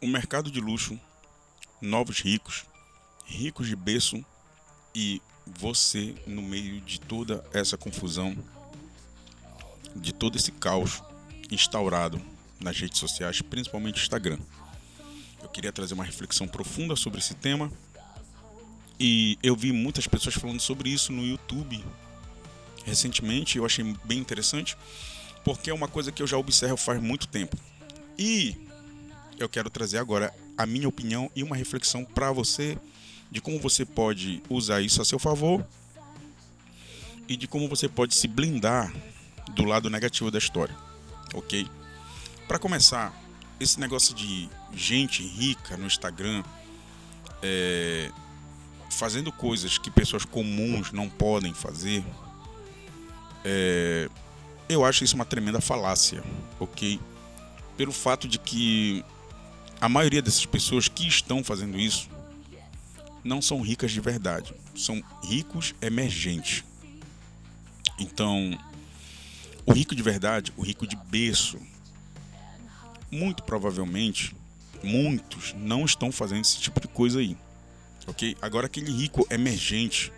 O mercado de luxo, novos ricos, ricos de berço e você no meio de toda essa confusão, de todo esse caos instaurado nas redes sociais, principalmente Instagram. Eu queria trazer uma reflexão profunda sobre esse tema e eu vi muitas pessoas falando sobre isso no YouTube recentemente. Eu achei bem interessante porque é uma coisa que eu já observo faz muito tempo. E eu quero trazer agora a minha opinião e uma reflexão para você de como você pode usar isso a seu favor e de como você pode se blindar do lado negativo da história, ok? Para começar, esse negócio de gente rica no Instagram fazendo coisas que pessoas comuns não podem fazer, eu acho isso uma tremenda falácia, ok? Pelo fato de que a maioria dessas pessoas que estão fazendo isso não são ricas de verdade, são ricos emergentes. Então, o rico de verdade, o rico de berço, muito provavelmente, muitos não estão fazendo esse tipo de coisa aí, ok? Agora, aquele rico emergente,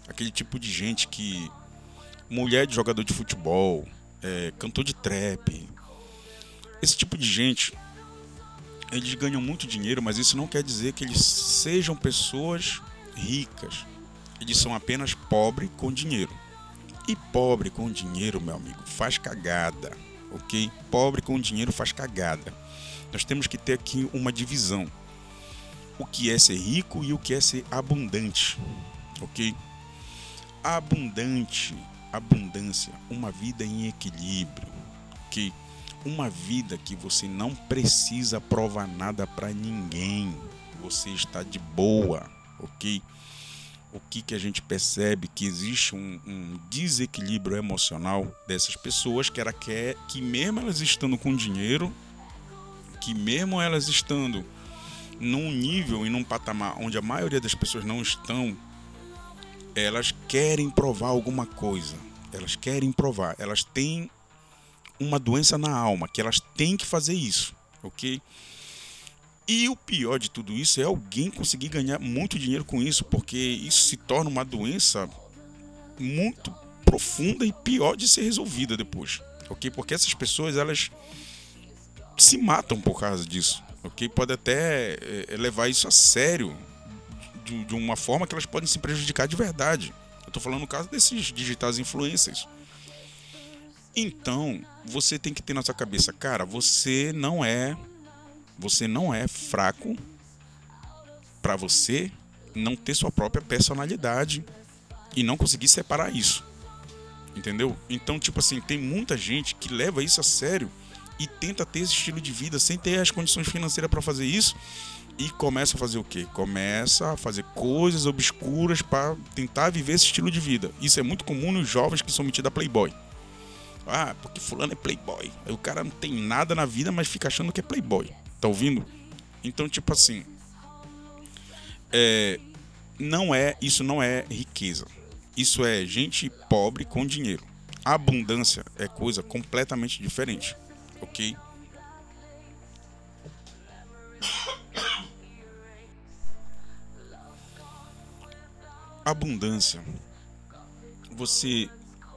aquele tipo de gente que... mulher de jogador de futebol, cantor de trap, esse tipo de gente, eles ganham muito dinheiro, mas isso não quer dizer que eles sejam pessoas ricas. Eles são apenas pobres com dinheiro. E pobre com dinheiro, meu amigo, faz cagada, ok? Pobre com dinheiro faz cagada. Nós temos que ter aqui uma divisão. O que é ser rico e o que é ser abundante, ok? Abundância, uma vida em equilíbrio, ok? Uma vida que você não precisa provar nada para ninguém. Você está de boa, ok? O que a gente percebe que existe um desequilíbrio emocional dessas pessoas que mesmo elas estando com dinheiro, que mesmo elas estando num nível e num patamar onde a maioria das pessoas não estão, elas querem provar alguma coisa. Elas querem provar. Elas têm uma doença na alma, que elas têm que fazer isso, ok? E o pior de tudo isso é alguém conseguir ganhar muito dinheiro com isso, porque isso se torna uma doença muito profunda e pior de ser resolvida depois, ok? Porque essas pessoas, elas se matam por causa disso, ok? Pode até levar isso a sério, de uma forma que elas podem se prejudicar de verdade. Eu tô falando no caso desses digitais influencers. Então, você tem que ter na sua cabeça, cara, você não é fraco para você não ter sua própria personalidade e não conseguir separar isso. Entendeu? Então, tipo assim, tem muita gente que leva isso a sério e tenta ter esse estilo de vida sem ter as condições financeiras para fazer isso e começa a fazer o quê? Começa a fazer coisas obscuras para tentar viver esse estilo de vida. Isso é muito comum nos jovens que são metidos a playboy. Ah, porque fulano é playboy. Aí o cara não tem nada na vida, mas fica achando que é playboy. Tá ouvindo? Então, tipo assim, isso não é riqueza. Isso é gente pobre com dinheiro. A abundância é coisa completamente diferente, ok? Abundância, você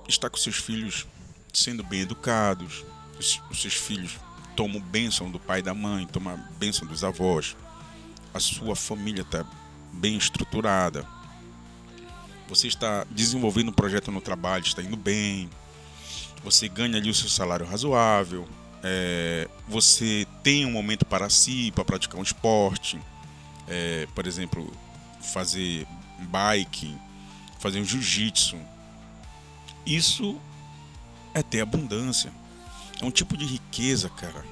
está com seus filhos sendo bem educados, os seus filhos tomam bênção do pai e da mãe, tomam bênção dos avós, a sua família está bem estruturada, você está desenvolvendo um projeto no trabalho, está indo bem, você ganha ali o seu salário razoável, você tem um momento para si, para praticar um esporte, por exemplo, fazer bike, fazer um jiu-jitsu. Isso é ter abundância. É um tipo de riqueza, cara,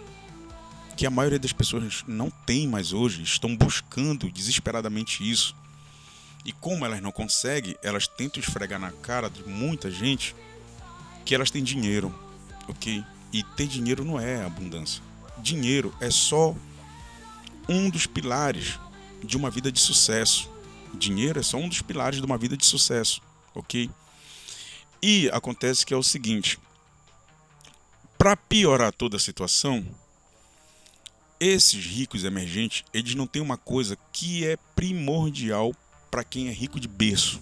que a maioria das pessoas não tem mais hoje, estão buscando desesperadamente isso. E como elas não conseguem, elas tentam esfregar na cara de muita gente que elas têm dinheiro, ok? E ter dinheiro não é abundância. Dinheiro é só um dos pilares de uma vida de sucesso. Dinheiro é só um dos pilares de uma vida de sucesso, ok? E acontece que é o seguinte, para piorar toda a situação, Esses ricos emergentes, eles não têm uma coisa que é primordial para quem é rico de berço,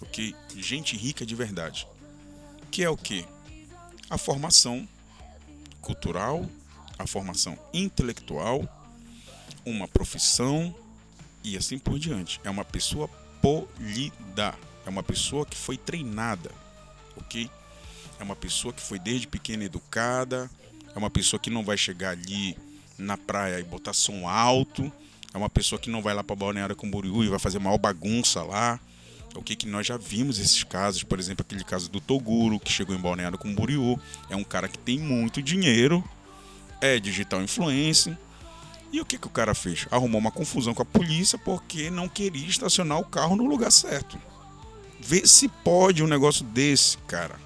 ok? Gente rica de verdade. Que é o quê? A formação cultural, a formação intelectual, uma profissão e assim por diante. É uma pessoa polida, é uma pessoa que foi treinada, ok? É uma pessoa que foi desde pequena educada, é uma pessoa que não vai chegar ali na praia e botar som alto, é uma pessoa que não vai lá para Balneário Camboriú e vai fazer maior bagunça lá. O que nós já vimos esses casos, por exemplo, aquele caso do Toguro, que chegou em Balneário Camboriú, é um cara que tem muito dinheiro, é digital influencer. E o que o cara fez? Arrumou uma confusão com a polícia porque não queria estacionar o carro no lugar certo. Vê se pode um negócio desse, cara.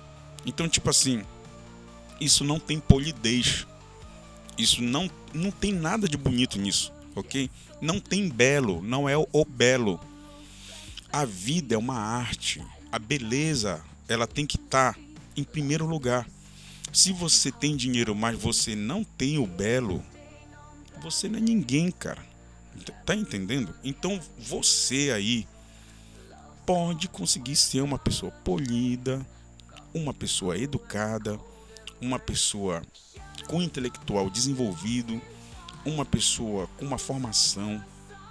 Então, tipo assim, isso não tem polidez. Isso não tem nada de bonito nisso, ok? Não tem belo, não é o belo. A vida é uma arte. A beleza, ela tem que estar em primeiro lugar. Se você tem dinheiro, mas você não tem o belo, você não é ninguém, cara. Tá entendendo? Então você aí pode conseguir ser uma pessoa polida, uma pessoa educada, uma pessoa com intelectual desenvolvido, uma pessoa com uma formação.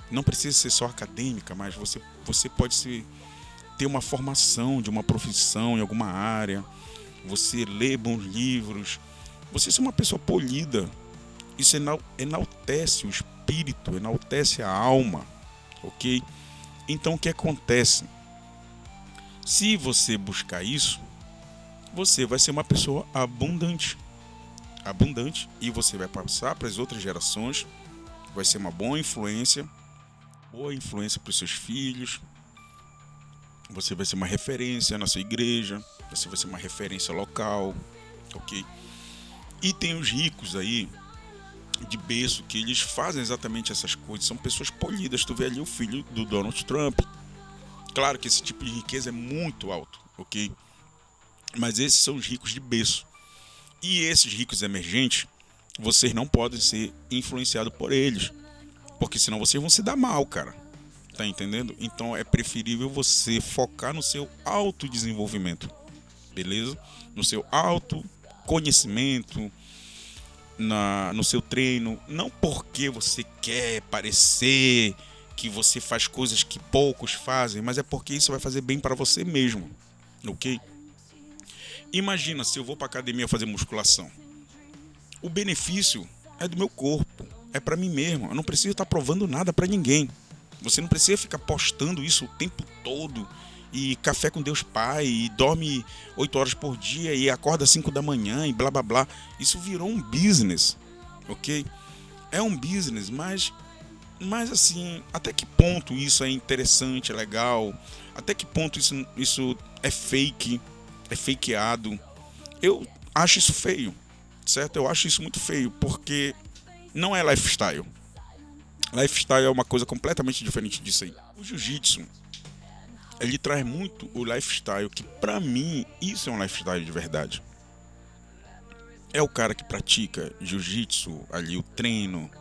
Não precisa ser só acadêmica, mas você pode ter uma formação de uma profissão em alguma área, você lê bons livros, você ser uma pessoa polida. Isso enaltece o espírito, enaltece a alma, ok? Então o que acontece? Se você buscar isso, você vai ser uma pessoa abundante, e você vai passar para as outras gerações, vai ser uma boa influência para os seus filhos, você vai ser uma referência na sua igreja, você vai ser uma referência local, ok? E tem os ricos aí, de berço, que eles fazem exatamente essas coisas, são pessoas polidas. Tu vê ali o filho do Donald Trump. Claro que esse tipo de riqueza é muito alto, ok? Mas esses são os ricos de berço. E esses ricos emergentes, vocês não podem ser influenciados por eles, porque senão vocês vão se dar mal, cara. Tá entendendo? Então é preferível você focar no seu autodesenvolvimento, beleza? No seu autoconhecimento, no seu treino, não porque você quer parecer que você faz coisas que poucos fazem, mas é porque isso vai fazer bem para você mesmo, ok? Imagina se eu vou para academia fazer musculação, o benefício é do meu corpo, é para mim mesmo, eu não preciso estar provando nada para ninguém. Você não precisa ficar postando isso o tempo todo, e café com Deus Pai, e dorme 8 horas por dia, e acorda 5 da manhã, e blá blá blá. Isso virou um business, ok? É um business, mas assim, até que ponto isso é interessante, é legal? Até que ponto isso é fake, é fakeado? Eu acho isso feio, certo? Eu acho isso muito feio, porque não é lifestyle. Lifestyle é uma coisa completamente diferente disso aí. O jiu-jitsu, ele traz muito o lifestyle, que pra mim isso é um lifestyle de verdade. É o cara que pratica jiu-jitsu, ali o treino,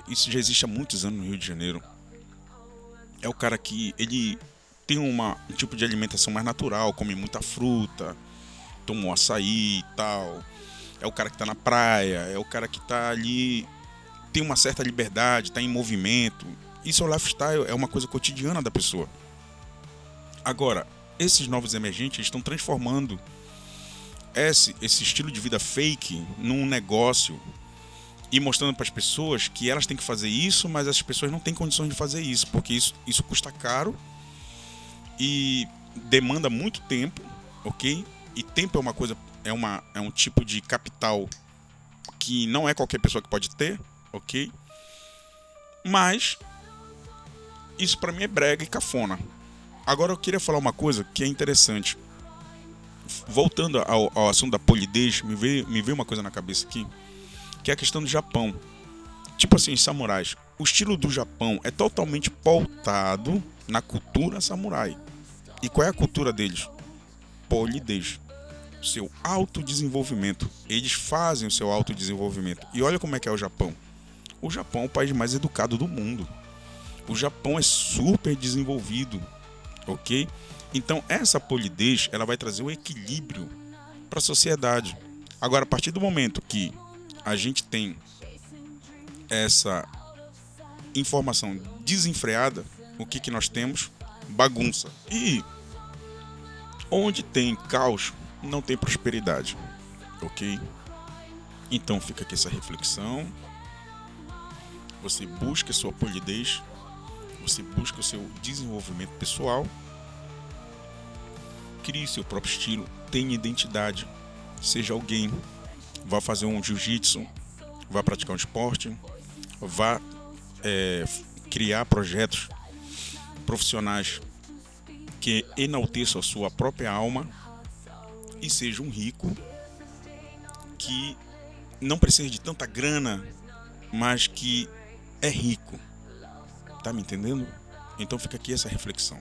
isso já existe há muitos anos no Rio de Janeiro. É o cara que ele tem um tipo de alimentação mais natural, come muita fruta, toma um açaí e tal. É o cara que tá na praia, é o cara que tá ali, tem uma certa liberdade, tá em movimento. Isso é o lifestyle, é uma coisa cotidiana da pessoa. Agora, esses novos emergentes estão transformando esse estilo de vida fake num negócio e mostrando para as pessoas que elas têm que fazer isso, mas as pessoas não têm condições de fazer isso, porque isso custa caro e demanda muito tempo, ok? E tempo é uma coisa, é um tipo de capital que não é qualquer pessoa que pode ter, ok? Mas isso para mim é brega e cafona. Agora eu queria falar uma coisa que é interessante. Voltando ao assunto da polidez, me veio uma coisa na cabeça aqui, que é a questão do Japão. Tipo assim, samurais. O estilo do Japão é totalmente pautado na cultura samurai. E qual é a cultura deles? Polidez. Seu autodesenvolvimento. Eles fazem o seu autodesenvolvimento. E olha como é que é o Japão. O Japão é o país mais educado do mundo. O Japão é super desenvolvido, ok? Então essa polidez, ela vai trazer o equilíbrio para a sociedade. Agora, a partir do momento que a gente tem essa informação desenfreada, o que nós temos? Bagunça. E onde tem caos, não tem prosperidade, ok? Então fica aqui essa reflexão. Você busca a sua polidez, você busca o seu desenvolvimento pessoal, crie seu próprio estilo, tenha identidade, seja alguém, vá fazer um jiu-jitsu, vá praticar um esporte, vá criar projetos profissionais que enalteçam a sua própria alma e seja um rico que não precisa de tanta grana, mas que é rico. Tá me entendendo? Então fica aqui essa reflexão.